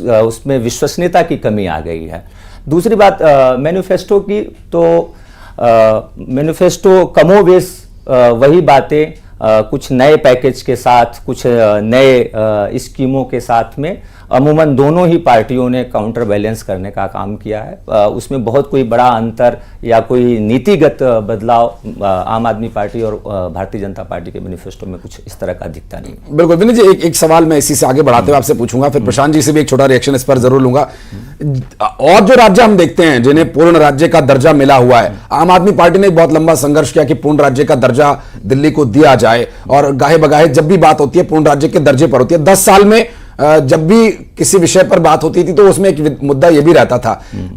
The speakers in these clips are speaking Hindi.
उसमें विश्वसनीयता की कमी आ गई है। दूसरी बात मैनिफेस्टो की, तो मैनिफेस्टो कमोबेश वही बातें कुछ नए पैकेज के साथ, कुछ नए स्कीमों के साथ में अमूमन दोनों ही पार्टियों ने काउंटर बैलेंस करने का काम किया है। उसमें बहुत कोई बड़ा अंतर या कोई नीतिगत बदलाव आम आदमी पार्टी और भारतीय जनता पार्टी के मैनिफेस्टो में कुछ इस तरह का दिखता नहीं। बिल्कुल विनीत जी, एक सवाल मैं इसी से आगे बढ़ाते हुए आपसे पूछूंगा, फिर प्रशांत जी से भी एक छोटा रिएक्शन इस पर जरूर लूंगा। और जो राज्य हम देखते हैं जिन्हें पूर्ण राज्य का दर्जा मिला हुआ है, आम आदमी पार्टी ने एक बहुत लंबा संघर्ष किया कि पूर्ण राज्य का दर्जा दिल्ली को दिया जाए, और गाहे बगाहे जब भी बात होती है पूर्ण राज्य के दर्जे पर होती है। 10 साल में जब भी किसी विषय पर बात होती थी तो उसमें एक मुद्दा यह भी रहता था,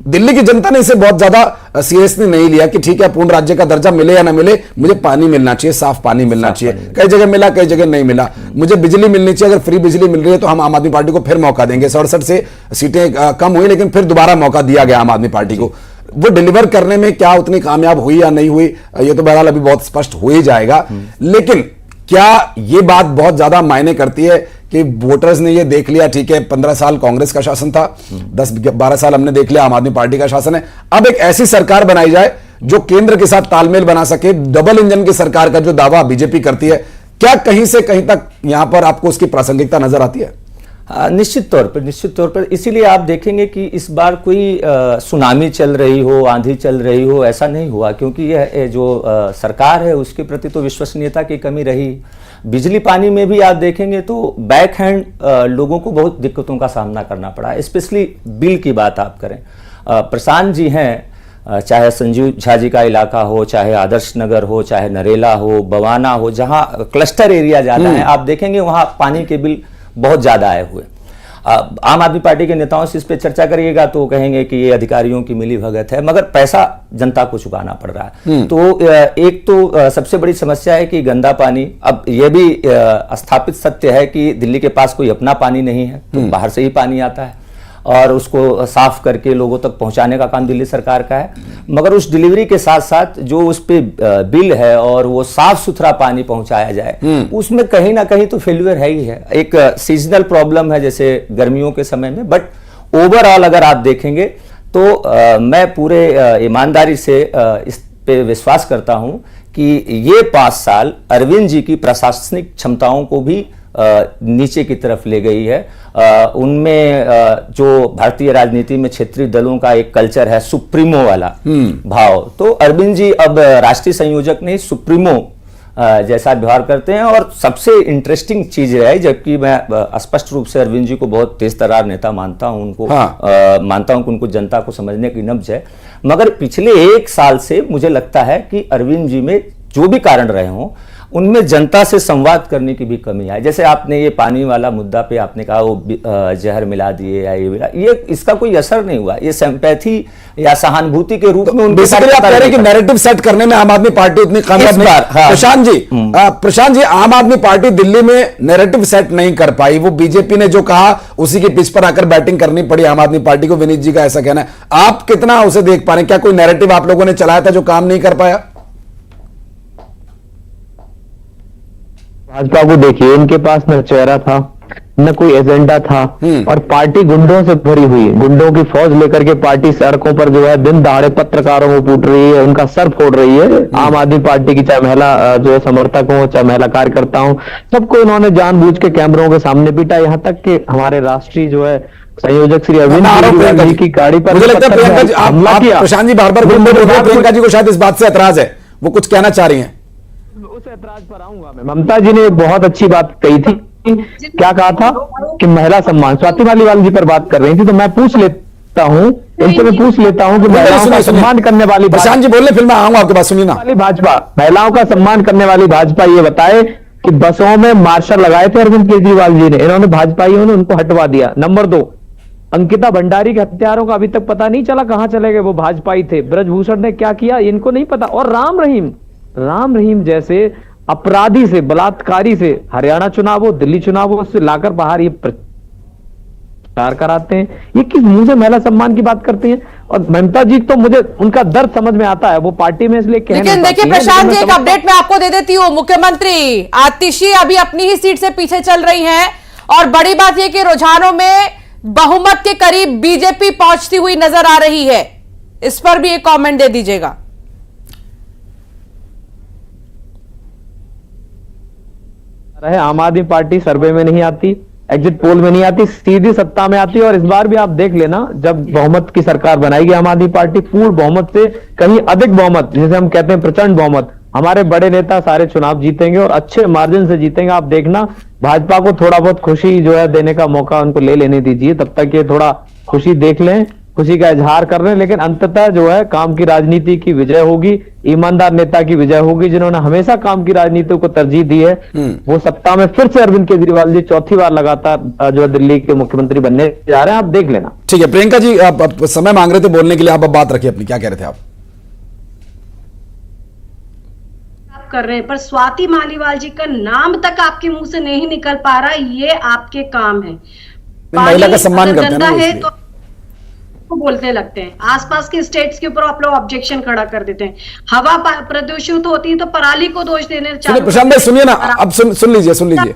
दिल्ली की जनता ने इसे बहुत ज्यादा सीरियसली नहीं लिया कि ठीक है पूर्ण राज्य का दर्जा मिले या ना मिले, मुझे पानी मिलना चाहिए, साफ पानी मिलना चाहिए। कई जगह मिला, कई जगह नहीं मिला। मुझे बिजली मिलनी चाहिए, अगर फ्री बिजली मिल रही है तो हम आम आदमी पार्टी को फिर मौका देंगे। 67 से सीटें कम हुई लेकिन फिर दोबारा मौका दिया गया आम आदमी पार्टी को। वो डिलीवर करने में क्या उतनी कामयाब हुई या नहीं हुई, ये तो बहरहाल अभी बहुत स्पष्ट हो ही जाएगा। लेकिन क्या ये बात बहुत ज्यादा मायने करती है कि वोटर्स ने ये देख लिया ठीक है 15 साल कांग्रेस का शासन था, 10-12 साल हमने देख लिया आम आदमी पार्टी का शासन है, अब एक ऐसी सरकार बनाई जाए जो केंद्र के साथ तालमेल बना सके, डबल इंजन की सरकार का जो दावा बीजेपी करती है, क्या कहीं से कहीं तक यहां पर आपको उसकी प्रासंगिकता नजर आती है? निश्चित तौर पर इसीलिए आप देखेंगे कि इस बार कोई सुनामी चल रही हो, आंधी चल रही हो, ऐसा नहीं हुआ, क्योंकि यह जो सरकार है उसके प्रति तो विश्वसनीयता की कमी रही। बिजली पानी में भी आप देखेंगे तो बैक हैंड लोगों को बहुत दिक्कतों का सामना करना पड़ा, स्पेशली बिल की बात आप करें। प्रशांत जी हैं, चाहे संजीव झा जी का इलाका हो, चाहे आदर्श नगर हो, चाहे नरेला हो, बवाना हो, जहां क्लस्टर एरिया ज्यादा है, आप देखेंगे वहां पानी के बिल बहुत ज्यादा आए हुए। आम आदमी पार्टी के नेताओं से इस पे चर्चा करिएगा तो कहेंगे कि ये अधिकारियों की मिली भगत है, मगर पैसा जनता को चुकाना पड़ रहा है। तो एक तो सबसे बड़ी समस्या है कि गंदा पानी, अब यह भी स्थापित सत्य है कि दिल्ली के पास कोई अपना पानी नहीं है, तो बाहर से ही पानी आता है और उसको साफ करके लोगों तक पहुंचाने का काम दिल्ली सरकार का है। मगर उस डिलीवरी के साथ साथ जो उस पे बिल है और वो साफ सुथरा पानी पहुंचाया जाए, उसमें कहीं ना कहीं तो फेल्यूर है ही है। एक सीजनल प्रॉब्लम है जैसे गर्मियों के समय में, बट ओवरऑल अगर आप देखेंगे तो मैं पूरे ईमानदारी से इस पे विश्वास करता हूं कि ये 5 साल अरविंद जी की प्रशासनिक क्षमताओं को भी नीचे की तरफ ले गई है। उनमें जो भारतीय राजनीति में क्षेत्रीय दलों का एक कल्चर है, सुप्रीमो वाला भाव, तो अरविंद जी अब राष्ट्रीय संयोजक नहीं, सुप्रीमो जैसा व्यवहार करते हैं। और सबसे इंटरेस्टिंग चीज है, जबकि मैं स्पष्ट रूप से अरविंद जी को बहुत तेज तर्रार नेता मानता हूं, उनको मानता हूं कि उनको जनता को समझने की नब्ज है, मगर पिछले 1 साल से मुझे लगता है कि अरविंद जी में जो भी कारण रहे हों, उनमें जनता से संवाद करने की भी कमी है। जैसे आपने ये पानी वाला मुद्दा पे आपने कहा वो जहर मिला दिए या ये मिला, ये इसका कोई असर नहीं हुआ, ये सिंपैथी या सहानुभूति के रूप में उनके बेसिकली आप कह रहे हैं कि नैरेटिव सेट करने में आम आदमी पार्टी उतनी कामयाब नहीं। प्रशांत जी, आम आदमी पार्टी दिल्ली में नैरेटिव सेट नहीं कर पाई, वो बीजेपी ने जो कहा उसी की पिच पर आकर बैटिंग करनी पड़ी आम आदमी पार्टी को, विनीत जी का ऐसा कहना है। आप कितना उसे देख पा रहे हैं, क्या कोई नैरेटिव आप लोगों ने चलाया था जो काम नहीं कर पाया? भाजपा को देखिए, इनके पास न चेहरा था न कोई एजेंडा था, और पार्टी गुंडों से भरी हुई, गुंडों की फौज लेकर के पार्टी सड़कों पर जो है दिन दहाड़े पत्रकारों को कूट रही है, उनका सर फोड़ रही है। आम आदमी पार्टी की चाहे महिला जो है समर्थक हो, चाहे महिला कार्यकर्ता हो, सबको इन्होंने जानबूझ के कैमरों के सामने पीटा। यहाँ तक कि हमारे राष्ट्रीय जो है संयोजक श्री अरविंद जी की गाड़ी पर मुझे लगता है प्रियंका जी, प्रशांत जी बार-बार प्रियंका जी को शायद इस बात से एतराज है, वो कुछ कहना चाह रही हैं। उस ऐतराज पर आऊंगा मैं। ममता जी ने बहुत अच्छी बात कही थी, क्या कहा था कि महिला सम्मान, स्वाति मालीवाल जी पर बात कर रही थी, तो मैं पूछ लेता हूं इनसे, मैं पूछ लेता हूं कि महिलाओं का सम्मान करने वाली प्रशांत जी बोलने, फिर मैं आऊंगा आपके पास, सुनिए ना। भाजपा महिलाओं का सम्मान करने वाली भाजपा ये बताए कि बसों में मार्शल लगाए थे अरविंद केजरीवाल जी ने, इन्होंने भाजपाइयों ने उनको हटवा दिया। नंबर 2, अंकिता भंडारी के हत्यारों का अभी तक पता नहीं चला कहां चले गए, वो भाजपाई थे। ब्रजभूषण ने क्या किया इनको नहीं पता। और राम रहीम जैसे अपराधी से, बलात्कारी से हरियाणा चुनाव हो, दिल्ली चुनाव हो, उससे लाकर बाहर ये प्रचार कराते हैं। ये किस मुंह से महिला सम्मान की बात करती हैं? और ममता जी तो मुझे उनका दर्द समझ में आता है, वो पार्टी में इसलिए कह नहीं पाती। देखिए प्रशांत जी, एक अपडेट मैं आपको दे देती हूँ। मुख्यमंत्री आतिशी अभी अपनी ही सीट से पीछे चल रही हैं, और बड़ी बात यह कि रुझानों में बहुमत के करीब बीजेपी पहुंचती हुई नजर आ रही है, इस पर भी एक कमेंट दे दीजिएगा। आम आदमी पार्टी सर्वे में नहीं आती, एग्जिट पोल में नहीं आती, सीधी सत्ता में आती है। और इस बार भी आप देख लेना, जब बहुमत की सरकार बनाएगी आम आदमी पार्टी, पूर्ण बहुमत से कहीं अधिक बहुमत, जिसे हम कहते हैं प्रचंड बहुमत, हमारे बड़े नेता सारे चुनाव जीतेंगे और अच्छे मार्जिन से जीतेंगे। आप देखना, भाजपा को थोड़ा बहुत खुशी जो है देने का मौका उनको ले लेने दीजिए, तब तक ये थोड़ा खुशी देख लें, खुशी का इजहार कर रहे हैं। लेकिन अंततः जो है काम की राजनीति की विजय होगी, ईमानदार नेता की विजय होगी, जिन्होंने हमेशा काम की राजनीति को तरजीह दी है। वो सत्ता में फिर से अरविंद केजरीवाल जी चौथी बार लगातार जो है दिल्ली के मुख्यमंत्री बनने जा रहे हैं। आप देख लेना। ठीक है प्रियंका जी, आप समय मांग रहे थे बोलने के लिए, आप अब बात रखिए अपनी, क्या कह रहे थे आप? कर रहे हैं, पर स्वाति मालीवाल जी का नाम तक आपके मुंह से नहीं निकल पा रहा, ये आपके काम है। महिला का सम्मान करते हैं ना, है तो बोलते लगते हैं, आसपास के स्टेट्स के ऊपर आप लोग ऑब्जेक्शन खड़ा कर देते हैं। हवा प्रदूषित होती है तो पराली को दोष देने सुनिए प्रशांत भाई, सुनिए ना, अब सुन लीजिए।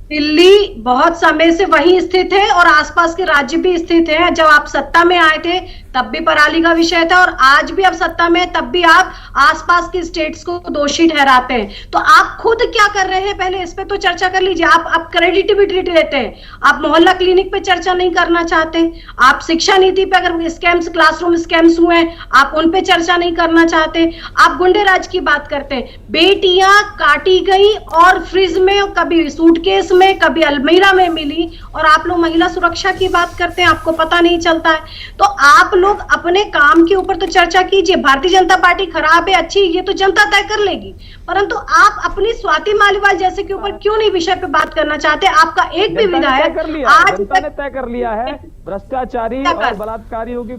दिल्ली बहुत समय से वहीं स्थित है और आसपास के राज्य भी स्थित हैं। जब आप सत्ता में आए थे तब भी पराली का विषय था और आज भी आप सत्ता में, तब भी आप आसपास के स्टेट्स को दोषी ठहराते हैं। तो आप खुद क्या कर रहे हैं, पहले इस पे तो चर्चा कर लीजिए। आप क्रेडिटिविटी लेते हैं, आप मोहल्ला क्लिनिक पे चर्चा नहीं करना चाहते, आप शिक्षा नीति पे अगर स्कैम्स, क्लासरूम स्कैम्स हुए हैं, आप उन पे चर्चा नहीं करना चाहते, आप गुंडेराज की बात करते हैं। बेटियां काटी गई और फ्रिज में, कभी सूटकेस में, कभी अलमीरा में मिली, और आप लोग महिला सुरक्षा की बात करते हैं, आपको पता नहीं चलता है। तो आप लोग अपने काम के ऊपर तो चर्चा कीजिए। भारतीय जनता पार्टी खराब है, अच्छी, ये तो जनता तय कर लेगी, परंतु आप अपनी स्वाति मालीवाल जैसे के ऊपर क्यों नहीं विषय पे बात करना चाहते? आपका एक भी विधायक आज तक तय कर लिया है भ्रष्टाचारी और बलात्कारियों की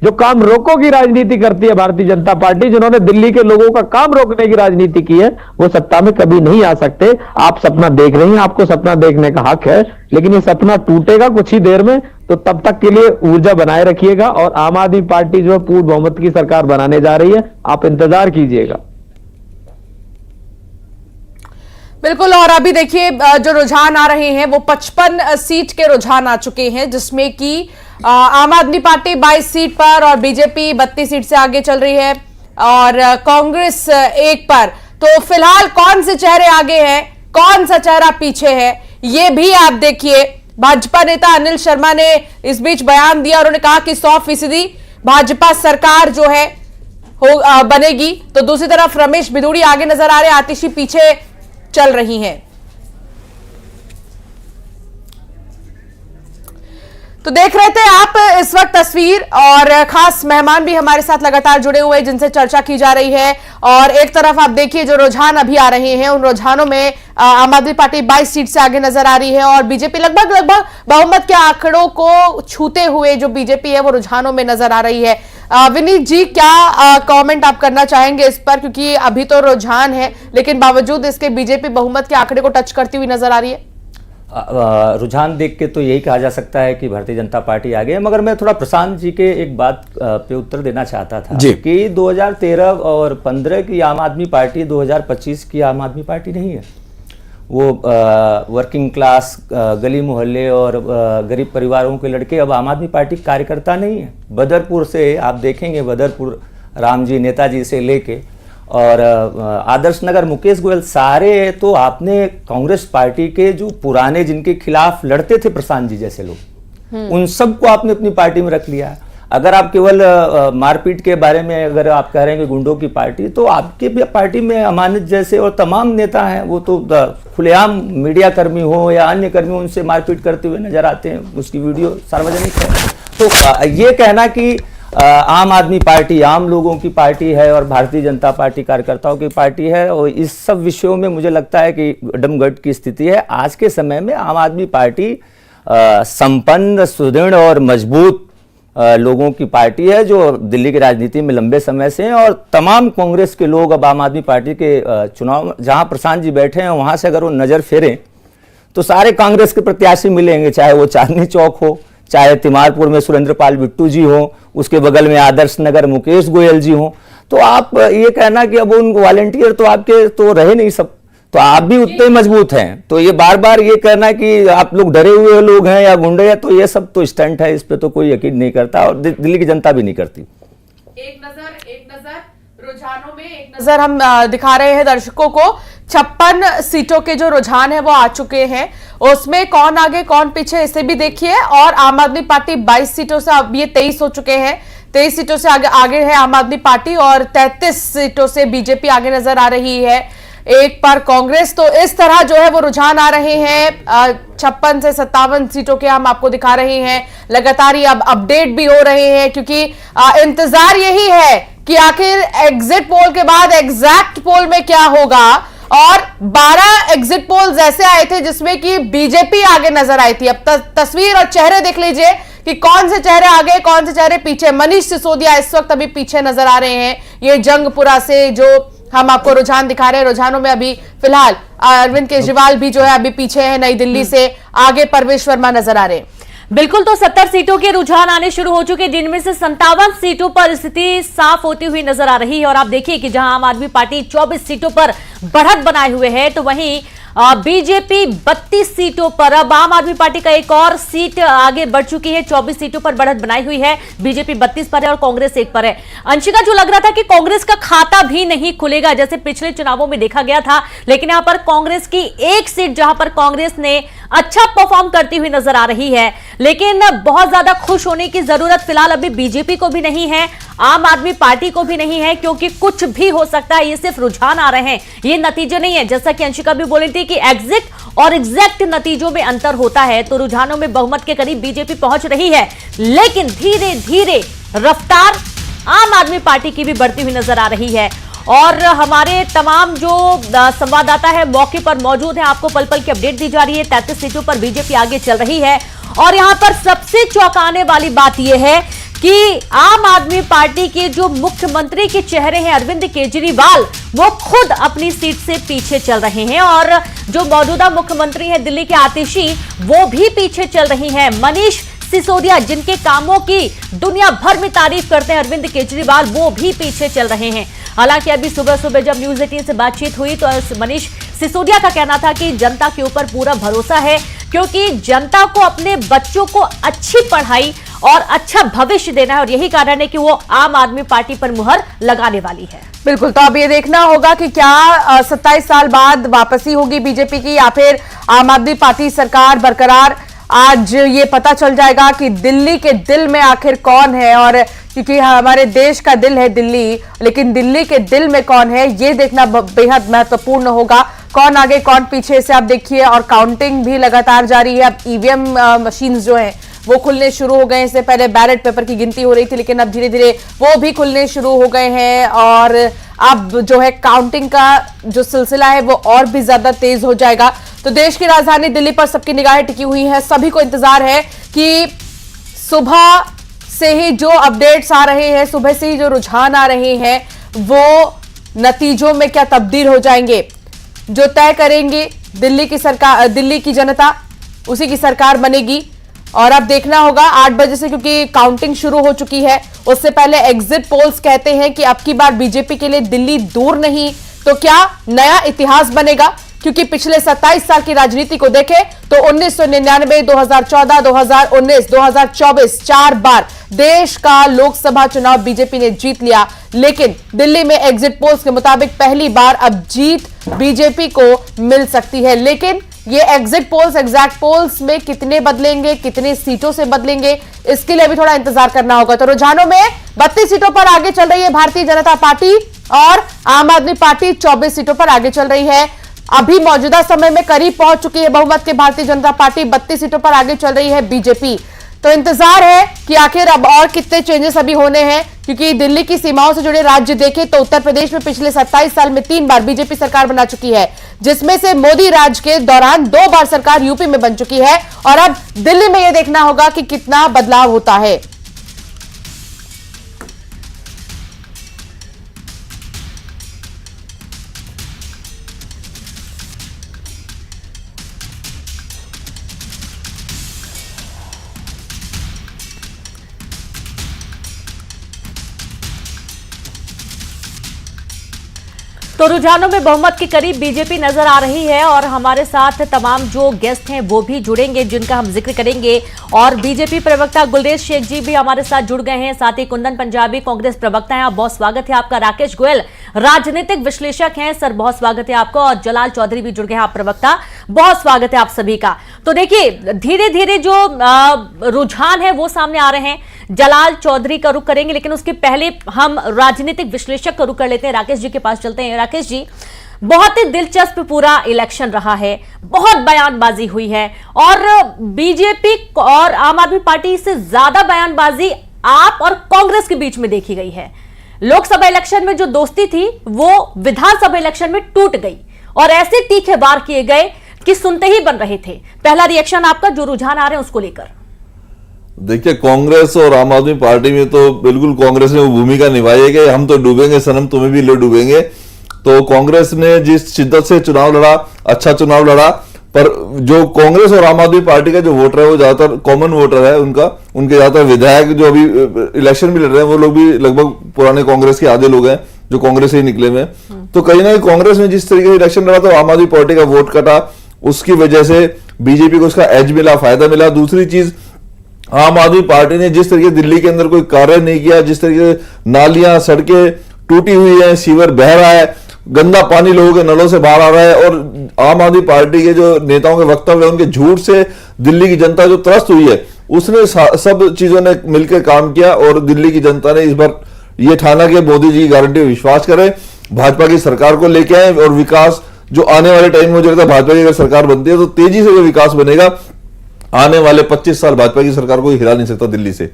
जो काम रोको की राजनीति करती है भारतीय जनता पार्टी, जिन्होंने दिल्ली के लोगों का काम रोकने की राजनीति की है, वो सत्ता में कभी नहीं आ सकते। आप सपना देख रही हैं, आपको सपना देखने का हक है, लेकिन ये सपना टूटेगा कुछ ही देर में। तो तब तक के लिए ऊर्जा बनाए रखिएगा और आम आदमी पार्टी जो है पूर्ण बहुमत की सरकार बनाने जा रही है, आप इंतजार कीजिएगा। बिल्कुल। और अभी देखिए जो रुझान आ रहे हैं वो 55 सीट के रुझान आ चुके हैं, जिसमें कि आम आदमी पार्टी 22 सीट पर और बीजेपी 32 सीट से आगे चल रही है और कांग्रेस 1 पर। तो फिलहाल कौन से चेहरे आगे हैं, कौन सा चेहरा पीछे है, ये भी आप देखिए। भाजपा नेता अनिल शर्मा ने इस बीच बयान दिया, उन्होंने कहा कि 100% भाजपा सरकार जो है बनेगी। तो दूसरी तरफ रमेश बिधूड़ी आगे नजर आ रहे, आतिशी पीछे चल रही हैं। तो देख रहे थे आप इस वक्त तस्वीर, और खास मेहमान भी हमारे साथ लगातार जुड़े हुए हैं जिनसे चर्चा की जा रही है। और एक तरफ आप देखिए जो रुझान अभी आ रहे हैं, उन रुझानों में आम आदमी पार्टी 22 सीट से आगे नजर आ रही है और बीजेपी लगभग बहुमत के आंकड़ों को छूते हुए जो बीजेपी है वो रुझानों में नजर आ रही है। विनीत जी, क्या कमेंट आप करना चाहेंगे इस पर, क्योंकि अभी तो रुझान है लेकिन बावजूद इसके बीजेपी बहुमत के आंकड़े को टच करती हुई नजर आ रही है? रुझान देख के तो यही कहा जा सकता है कि भारतीय जनता पार्टी आगे है, मगर मैं थोड़ा प्रशांत जी के एक बात पे उत्तर देना चाहता था कि 2013 और 15 की आम आदमी पार्टी 2025 की आम आदमी पार्टी नहीं है। वो वर्किंग क्लास, गली मोहल्ले और गरीब परिवारों के लड़के अब आम आदमी पार्टी कार्यकर्ता नहीं है। बदरपुर से आप देखेंगे, बदरपुर राम जी, नेताजी से लेके और आदर्श नगर, मुकेश गोयल, सारे तो आपने कांग्रेस पार्टी के जो पुराने, जिनके खिलाफ लड़ते थे प्रशांत जी जैसे लोग, उन सबको आपने अपनी पार्टी में रख लिया। अगर आप केवल मारपीट के बारे में अगर आप कह रहे हैं कि गुंडों की पार्टी, तो आपके भी पार्टी में अमानत जैसे और तमाम नेता हैं, वो तो खुलेआम मीडिया कर्मी हो या अन्य कर्मी उनसे मारपीट करते हुए नजर आते हैं, उसकी वीडियो सार्वजनिक है। तो ये कहना कि आम आदमी पार्टी आम लोगों की पार्टी है और भारतीय जनता पार्टी कार्यकर्ताओं की पार्टी है, और इस सब विषयों में मुझे लगता है कि डमगट की स्थिति है। आज के समय में आम आदमी पार्टी संपन्न, सुदृढ़ और मजबूत लोगों की पार्टी है जो दिल्ली की राजनीति में लंबे समय से हैं, और तमाम कांग्रेस के लोग अब आम आदमी पार्टी के चुनाव, जहां प्रशांत जी बैठे हैं वहां से अगर वो नजर फेरें तो सारे कांग्रेस के प्रत्याशी मिलेंगे, चाहे वो चांदनी चौक हो, चाहे तिमारपुर में सुरेंद्र पाल बिट्टू जी हो, उसके बगल में आदर्श नगर मुकेश गोयल जी हो। तो आप ये कहना कि अब उन वॉलेंटियर तो आपके तो रहे नहीं सब, तो आप भी उतने मजबूत हैं। तो ये बार बार ये कहना कि आप लोग डरे हुए लोग हैं या गुंडे हैं, तो ये सब तो स्टंट है, इस पे तो कोई यकीन नहीं करता और दिल्ली की जनता भी नहीं करती। एक नजर रुझानों में एक नजर हम दिखा रहे हैं दर्शकों को। 56 सीटों के जो रुझान है वो आ चुके हैं, उसमें कौन आगे कौन पीछे इसे भी देखिए। और आम आदमी पार्टी 22 सीटों से, अब ये 23 हो चुके हैं, 23 सीटों से आगे है आम आदमी पार्टी और 33 सीटों से बीजेपी आगे नजर आ रही है, एक पर कांग्रेस। तो इस तरह जो है वो रुझान आ रहे हैं। 56 से 57 सीटों के हम आपको दिखा रहे हैं, लगातार ये अब अपडेट भी हो रहे हैं, क्योंकि इंतजार यही है कि आखिर एग्जिट पोल के बाद एग्जैक्ट पोल में क्या होगा। और 12 एग्जिट पोल्स ऐसे आए थे जिसमें कि बीजेपी आगे नजर आई थी। अब तस्वीर और चेहरे देख लीजिए कि कौन से चेहरे आगे कौन से चेहरे पीछे। मनीष सिसोदिया इस वक्त अभी पीछे नजर आ रहे हैं, ये जंगपुरा से जो हम आपको रुझान दिखा रहे हैं। रुझानों में अभी फिलहाल अरविंद केजरीवाल भी जो है अभी पीछे है नई दिल्ली से, आगे परवेश वर्मा नजर आ रहे हैं। बिल्कुल, तो 70 सीटों के रुझान आने शुरू हो चुके, जिनमें से 57 सीटों पर स्थिति साफ होती हुई नजर आ रही है। और आप देखिए कि जहां आम आदमी पार्टी 24 सीटों पर बढ़त बनाए हुए है, तो वहीं बीजेपी 32 सीटों पर, अब आम आदमी पार्टी का एक और सीट आगे बढ़ चुकी है, 24 सीटों पर बढ़त बनाई हुई है। बीजेपी 32 पर है और कांग्रेस 1 पर है। अंशिका, जो लग रहा था कि कांग्रेस का खाता भी नहीं खुलेगा जैसे पिछले चुनावों में देखा गया था, लेकिन यहां पर कांग्रेस की एक सीट जहां पर कांग्रेस ने अच्छा परफॉर्म करती हुई नजर आ रही है, लेकिन बहुत ज्यादा खुश होने की जरूरत फिलहाल अभी बीजेपी को भी नहीं है, आम आदमी पार्टी को भी नहीं है, क्योंकि कुछ भी हो सकता है। ये सिर्फ रुझान आ रहे हैं, ये नतीजे नहीं है। जैसा कि अंशिका भी बोली थी कि एग्जिट और एग्जैक्ट नतीजों में अंतर होता है, तो रुझानों में बहुमत के करीब बीजेपी पहुंच रही है, लेकिन धीरे धीरे रफ्तार आम आदमी पार्टी की भी बढ़ती हुई नजर आ रही है। और हमारे तमाम जो संवाददाता है मौके पर मौजूद हैं, आपको पल पल की अपडेट दी जा रही है। 33 सीटों पर बीजेपी आगे चल रही है और यहां पर सबसे चौंकाने वाली बात यह है कि आम आदमी पार्टी के जो मुख्यमंत्री के चेहरे हैं अरविंद केजरीवाल, वो खुद अपनी सीट से पीछे चल रहे हैं और जो मौजूदा मुख्यमंत्री हैं दिल्ली के आतिशी, वो भी पीछे चल रही हैं। मनीष सिसोदिया, जिनके कामों की दुनिया भर में तारीफ करते हैं अरविंद केजरीवाल, वो भी पीछे चल रहे हैं। हालांकि अभी सुबह सुबह जब न्यूज 18 से बातचीत हुई तो मनीष सिसोदिया का कहना था कि जनता के ऊपर पूरा भरोसा है, क्योंकि जनता को अपने बच्चों को अच्छी पढ़ाई और अच्छा भविष्य देना है और यही कारण है कि वो आम आदमी पार्टी पर मुहर लगाने वाली है। बिल्कुल, तो अब ये देखना होगा कि क्या 27 साल बाद वापसी होगी बीजेपी की या फिर आम आदमी पार्टी सरकार बरकरार। आज ये पता चल जाएगा कि दिल्ली के दिल में आखिर कौन है, और क्योंकि हमारे देश का दिल है दिल्ली, लेकिन दिल्ली के दिल में कौन है ये देखना बेहद महत्वपूर्ण होगा। कौन आगे कौन पीछे से आप देखिए, और काउंटिंग भी लगातार जारी है। अब ईवीएम मशीन्स जो हैं वो खुलने शुरू हो गए हैं। इससे पहले बैलेट पेपर की गिनती हो रही थी, लेकिन अब धीरे धीरे वो भी खुलने शुरू हो गए हैं और अब जो है काउंटिंग का जो सिलसिला है वो और भी ज्यादा तेज हो जाएगा। तो देश की राजधानी दिल्ली पर सबकी निगाहें टिकी हुई हैं। सभी को इंतजार है कि सुबह से ही जो अपडेट्स आ रहे हैं, सुबह से ही जो रुझान आ रहे हैं, वो नतीजों में क्या तब्दील हो जाएंगे, जो तय करेंगे दिल्ली की सरकार, दिल्ली की जनता, उसी की सरकार बनेगी। और अब देखना होगा 8 बजे से, क्योंकि काउंटिंग शुरू हो चुकी है। उससे पहले एग्जिट पोल्स कहते हैं कि अब की बार बीजेपी के लिए दिल्ली दूर नहीं, तो क्या नया इतिहास बनेगा। क्योंकि पिछले 27 साल की राजनीति को देखें तो 1999, 2014, 2019, 2024 4 बार देश का लोकसभा चुनाव बीजेपी ने जीत लिया, लेकिन दिल्ली में एग्जिट पोल्स के मुताबिक पहली बार अब जीत बीजेपी को मिल सकती है। लेकिन ये एग्जिट पोल्स एग्जैक्ट पोल्स में कितने बदलेंगे, कितने सीटों से बदलेंगे, इसके लिए भी थोड़ा इंतजार करना होगा। तो रुझानों में 32 सीटों पर आगे चल रही है भारतीय जनता पार्टी और आम आदमी पार्टी 24 सीटों पर आगे चल रही है। अभी मौजूदा समय में करीब पहुंच चुकी है बहुमत के भारतीय जनता पार्टी, 32 सीटों पर आगे चल रही है बीजेपी। तो इंतजार है कि आखिर अब और कितने चेंजेस अभी होने हैं, क्योंकि दिल्ली की सीमाओं से जुड़े राज्य देखें तो उत्तर प्रदेश में पिछले 27 साल में 3 बार बीजेपी सरकार बना चुकी है, जिसमें से मोदी राज के दौरान 2 बार सरकार यूपी में बन चुकी है। और अब दिल्ली में यह देखना होगा कि कितना बदलाव होता है। तो रुझानों में बहुमत के करीब बीजेपी नजर आ रही है और हमारे साथ तमाम जो गेस्ट हैं वो भी जुड़ेंगे जिनका हम जिक्र करेंगे। और बीजेपी प्रवक्ता गुलरेज शेख जी भी हमारे साथ जुड़ गए हैं, साथ ही कुंदन पंजाबी कांग्रेस प्रवक्ता हैं, आप बहुत स्वागत है आपका। राकेश गोयल राजनीतिक विश्लेषक हैं, सर बहुत स्वागत है आपका। और जलाल चौधरी भी जुड़ गए हैं, आप प्रवक्ता, बहुत स्वागत है आप सभी का। तो देखिए धीरे धीरे जो रुझान है वो सामने आ रहे हैं। जलाल चौधरी का रुख करेंगे, लेकिन उसके पहले हम राजनीतिक विश्लेषक का रुख कर लेते हैं, राकेश जी के पास चलते हैं। राकेश जी, बहुत ही दिलचस्प पूरा इलेक्शन रहा है, बहुत बयानबाजी हुई है और बीजेपी और आम आदमी पार्टी से ज्यादा बयानबाजी आप और कांग्रेस के बीच में देखी गई है। लोकसभा इलेक्शन में जो दोस्ती थी वो विधानसभा इलेक्शन में टूट गई और ऐसे तीखे वार किए गए कि सुनते ही बन रहे थे। पहला रिएक्शन आपका, जो रुझान आ रहे हैं उसको लेकर। देखिए, कांग्रेस और आम आदमी पार्टी में तो बिल्कुल कांग्रेस ने वो भूमिका निभाई है कि हम तो डूबेंगे सनम, तुम्हें भी ले डूबेंगे। तो कांग्रेस ने जिस शिद्दत से चुनाव लड़ा, अच्छा चुनाव लड़ा, पर जो कांग्रेस और आम आदमी पार्टी का जो वोटर है वो ज्यादातर कॉमन वोटर है, उनके ज्यादातर विधायक जो अभी इलेक्शन भी लड़ रहे हैं वो लोग भी लगभग पुराने कांग्रेस के आधे लोग हैं जो कांग्रेस से ही निकले हुए। तो कहीं ना कहीं कांग्रेस में जिस तरीके से इलेक्शन लड़ा तो आम आदमी पार्टी का वोट कटा, उसकी वजह से बीजेपी को उसका एज मिला, फायदा मिला। दूसरी चीज, आम आदमी पार्टी ने जिस तरीके दिल्ली के अंदर कोई कार्य नहीं किया, जिस तरीके से नालियां सड़कें टूटी हुई है, सीवर बह रहा है, गंदा पानी लोगों के नलों से बाहर आ रहा है और आम आदमी पार्टी के जो नेताओं के वक्तव्य है उनके झूठ से दिल्ली की जनता जो त्रस्त हुई है, उसने सब चीजों ने मिलकर काम किया और दिल्ली की जनता ने इस बार ये ठाना कि मोदी जी की गारंटी में विश्वास करें, भाजपा की सरकार को लेके आए और विकास जो आने वाले टाइम में मुझे लगता है भाजपा की अगर सरकार बनती है तो तेजी से जो विकास बनेगा, आने वाले 25 साल भाजपा की सरकार को हिला नहीं सकता दिल्ली से।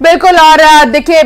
बिल्कुल। और देखिए